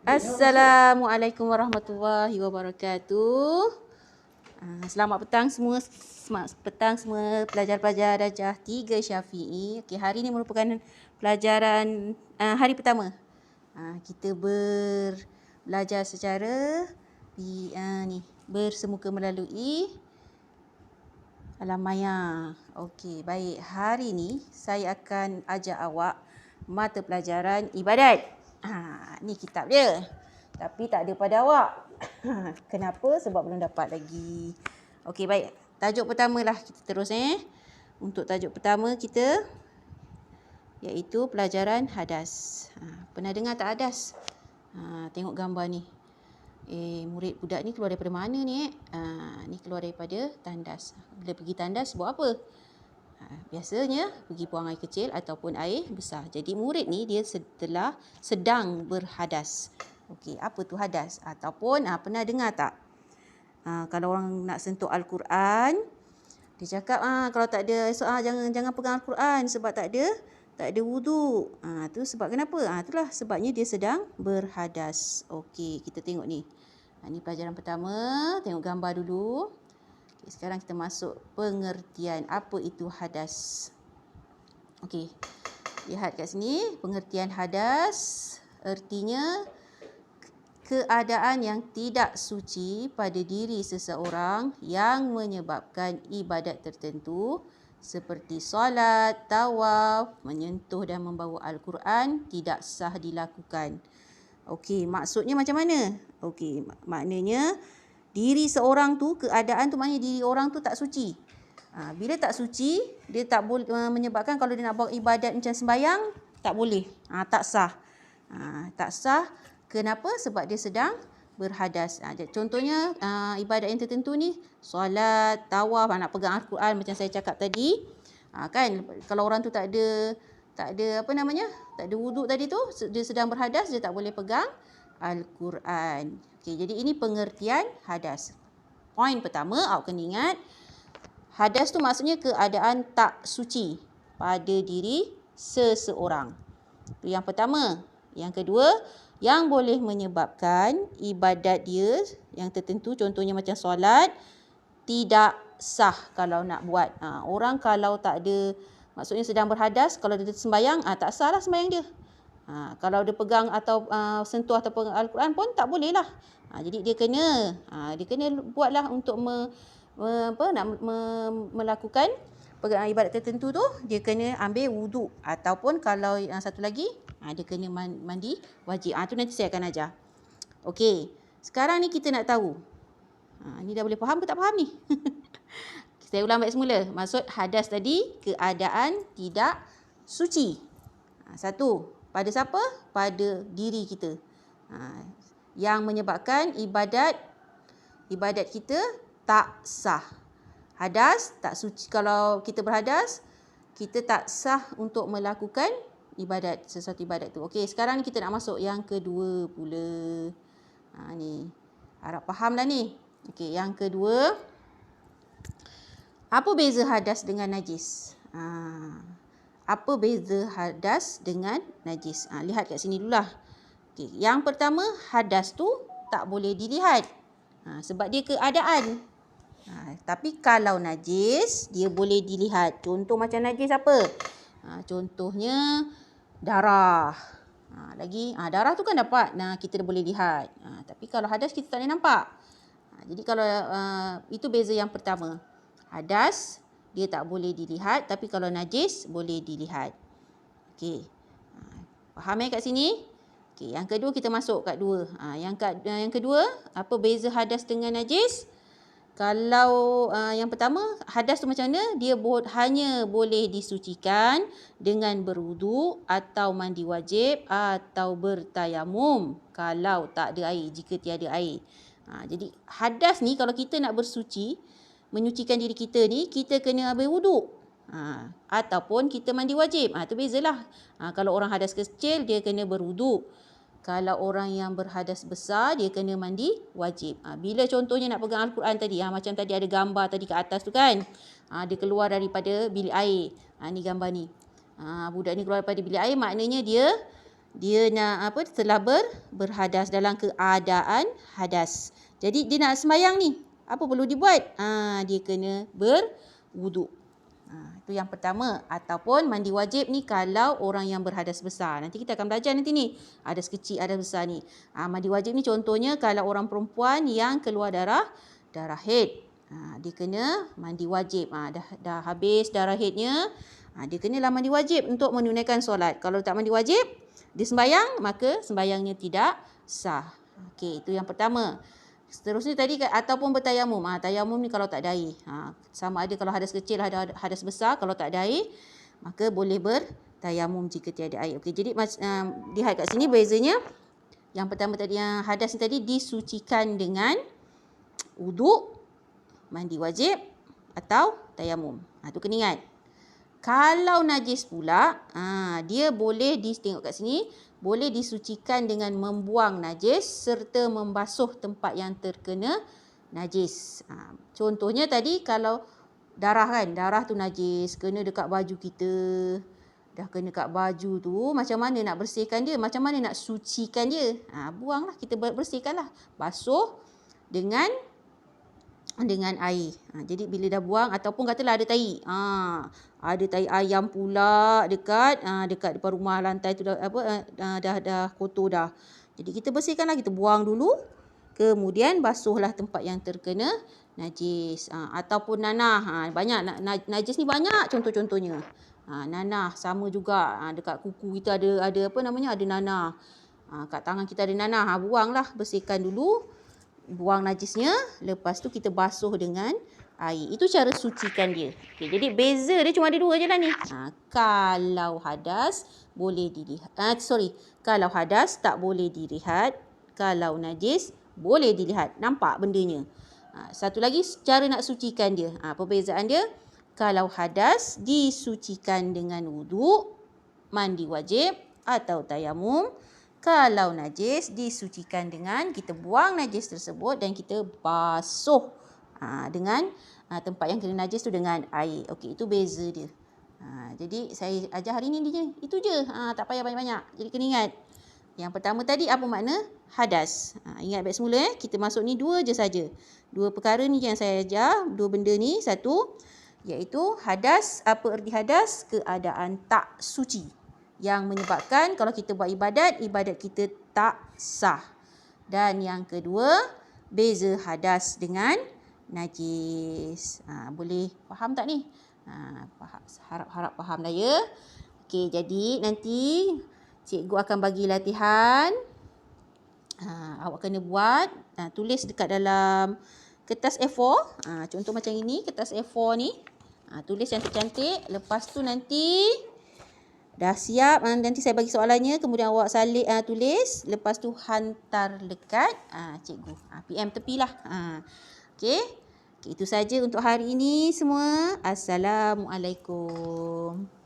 Assalamualaikum warahmatullahi wabarakatuh. Selamat petang semua. Selamat petang semua pelajar-pelajar darjah 3 Syafi'i. Okey, hari ini merupakan pelajaran hari pertama. Kita belajar secara bersemuka melalui alam maya. Okey, baik. Hari ini saya akan ajak awak mata pelajaran ibadat. Ni kitab dia. Tapi tak ada pada awak. Kenapa? Sebab belum dapat lagi. Okey, baik. Tajuk pertama lah kita terus Untuk tajuk pertama kita iaitu pelajaran hadas. Pernah dengar tak hadas? Tengok gambar ni. Murid budak ni keluar daripada mana ni? Ni keluar daripada tandas. Bila pergi tandas buat apa? Biasanya pergi buang air kecil ataupun air besar. Jadi murid ni dia sedang berhadas. Okey, apa tu hadas? Ataupun pernah dengar tak? Kalau orang nak sentuh Al-Quran, dia cakap kalau tak ada jangan pegang Al-Quran sebab tak ada wudu. Tu sebab kenapa? Itulah sebabnya dia sedang berhadas. Okey, kita tengok ni. Ni pelajaran pertama, tengok gambar dulu. Okay, sekarang kita masuk pengertian apa itu hadas. Okey. Lihat kat sini, pengertian hadas artinya keadaan yang tidak suci pada diri seseorang yang menyebabkan ibadat tertentu seperti solat, tawaf, menyentuh dan membawa Al-Quran tidak sah dilakukan. Okey, maksudnya macam mana? Okey, maknanya diri seorang tu, keadaan tu maknanya diri orang tu tak suci. Bila tak suci, dia tak boleh menyebabkan kalau dia nak buat ibadat macam sembahyang, tak boleh. Tak sah. Tak sah. Kenapa? Sebab dia sedang berhadas. Contohnya ibadat yang tertentu ni, solat, tawaf, nak pegang Al-Quran macam saya cakap tadi. Kan kalau orang tu tak ada tak ada wuduk tadi tu, dia sedang berhadas, dia tak boleh pegang Al-Quran. Okey, jadi ini pengertian hadas. Poin pertama, awak kena ingat, hadas tu maksudnya keadaan tak suci pada diri seseorang. Itu yang pertama. Yang kedua, yang boleh menyebabkan ibadat dia yang tertentu, contohnya macam solat, tidak sah kalau nak buat. Orang kalau tak ada, maksudnya sedang berhadas, kalau dia sembahyang, tak sah lah sembahyang dia. Kalau dia pegang atau sentuh atau pegang Al-Quran pun tak boleh lah. Jadi dia kena buatlah untuk melakukan ibadat tertentu tu, dia kena ambil wuduk. Ataupun kalau satu lagi, dia kena mandi wajib. Tu nanti saya akan ajar. Okey, sekarang ni kita nak tahu. Ni dah boleh faham ke tak faham ni? Saya ulang balik semula. Maksud hadas tadi, keadaan tidak suci. Satu, pada siapa? Pada diri kita. Yang menyebabkan ibadat kita tak sah. Hadas tak suci. Kalau kita berhadas, kita tak sah untuk melakukan sesuatu ibadat tu. Okey, sekarang ni kita nak masuk yang kedua pula. Ni harap faham lah ni. Okey, yang kedua, apa beza hadas dengan najis? Apa beza hadas dengan najis? Lihat kat sini dululah. Okay. Yang pertama, hadas tu tak boleh dilihat. Sebab dia keadaan. Tapi kalau najis, dia boleh dilihat. Contoh macam najis apa? Contohnya darah. Darah tu kan dapat. Kita boleh lihat. Tapi kalau hadas, kita tak boleh nampak. Jadi kalau itu beza yang pertama. Hadas, dia tak boleh dilihat. Tapi kalau najis, boleh dilihat. Okey. Faham kat sini? Okey, yang kedua kita masuk kat dua. Yang kedua, apa beza hadas dengan najis? Kalau yang pertama, hadas tu macam mana? Dia hanya boleh disucikan dengan berwuduk atau mandi wajib atau bertayamum kalau tak ada air, jika tiada air. Jadi hadas ni kalau kita nak bersuci, menyucikan diri kita ni, kita kena ambil wuduk. Ataupun kita mandi wajib. Itu bezalah. Kalau orang hadas kecil, dia kena berwuduk. Kalau orang yang berhadas besar, dia kena mandi wajib. Bila contohnya nak pegang Al-Quran tadi, macam tadi ada gambar tadi kat atas tu kan. Dia keluar daripada bilik air. Ni gambar ni. Budak ni keluar daripada bilik air, maknanya dia Dia nak apa? Telah berhadas dalam keadaan hadas. Jadi dia nak sembahyang ni. Apa perlu dibuat? Dia kena berwuduk. Itu yang pertama. Ataupun mandi wajib ni kalau orang yang berhadas besar. Nanti kita akan belajar nanti ni. Hadas kecil, hadas besar ni. Mandi wajib ni contohnya kalau orang perempuan yang keluar darah haid. Dia kena mandi wajib. Dah habis darah haidnya. Dia kenalah mandi wajib untuk menunaikan solat. Kalau tak mandi wajib, dia sembahyang, maka sembahyangnya tidak sah. Okey, itu yang pertama. Seterusnya tadi ataupun bertayamum. Tayamum ni kalau tak ada air. Sama ada kalau hadas kecil, hadas besar. Kalau tak ada air, maka boleh bertayamum jika tiada air. Okey, jadi lihat kat sini bezanya. Yang pertama tadi, yang hadas ni tadi disucikan dengan wuduk, mandi wajib atau tayamum. Itu kena ingat. Kalau najis pula, dia boleh tengok kat sini, boleh disucikan dengan membuang najis serta membasuh tempat yang terkena najis. Contohnya tadi kalau darah kan, darah tu najis, kena dekat baju kita. Dah kena kat baju tu, macam mana nak bersihkan dia? Macam mana nak sucikan dia? Buanglah, kita bersihkanlah. Basuh dengan air. Jadi bila dah buang ataupun katalah ada tai. Ada tai ayam pula dekat depan rumah, lantai tu dah kotor dah. Jadi kita bersihkanlah, kita buang dulu. Kemudian basuhlah tempat yang terkena najis. Ataupun nanah. Banyak najis ni banyak contoh-contohnya. Nanah sama juga. Dekat kuku kita ada apa namanya? Ada nanah. Kat tangan kita ada nanah. Buanglah, bersihkan dulu. Buang najisnya, lepas tu kita basuh dengan air. Itu cara sucikan dia. Okay, jadi beza dia cuma ada dua je lah ni. Kalau hadas boleh dilihat. Kalau hadas tak boleh dilihat. Kalau najis boleh dilihat. Nampak bendanya. Satu lagi cara nak sucikan dia. Perbezaan dia, kalau hadas disucikan dengan wuduk, mandi wajib atau tayamum. Kalau najis disucikan dengan kita buang najis tersebut dan kita basuh dengan tempat yang kena najis tu dengan air. Okey, itu beza dia. Jadi saya ajar hari ni dia itu je. Tak payah banyak-banyak. Jadi kena ingat. Yang pertama tadi apa makna? Hadas. Ingat baik semula kita masuk ni dua je saja. Dua perkara ni yang saya ajar, dua benda ni. Satu iaitu hadas, apa erti hadas? Keadaan tak suci. Yang menyebabkan kalau kita buat ibadat kita tak sah. Dan yang kedua, beza hadas dengan najis. Boleh faham tak ni? Harap faham dah ya. Okey, jadi nanti cikgu akan bagi latihan. Awak kena buat, tulis dekat dalam kertas A4. Contoh macam ini, kertas A4 ni. Tulis yang cantik. Lepas tu nanti dah siap, nanti saya bagi soalannya, kemudian awak salin, tulis, lepas tu hantar dekat cikgu. PM tepilah. Okey. Itu saja untuk hari ini semua. Assalamualaikum.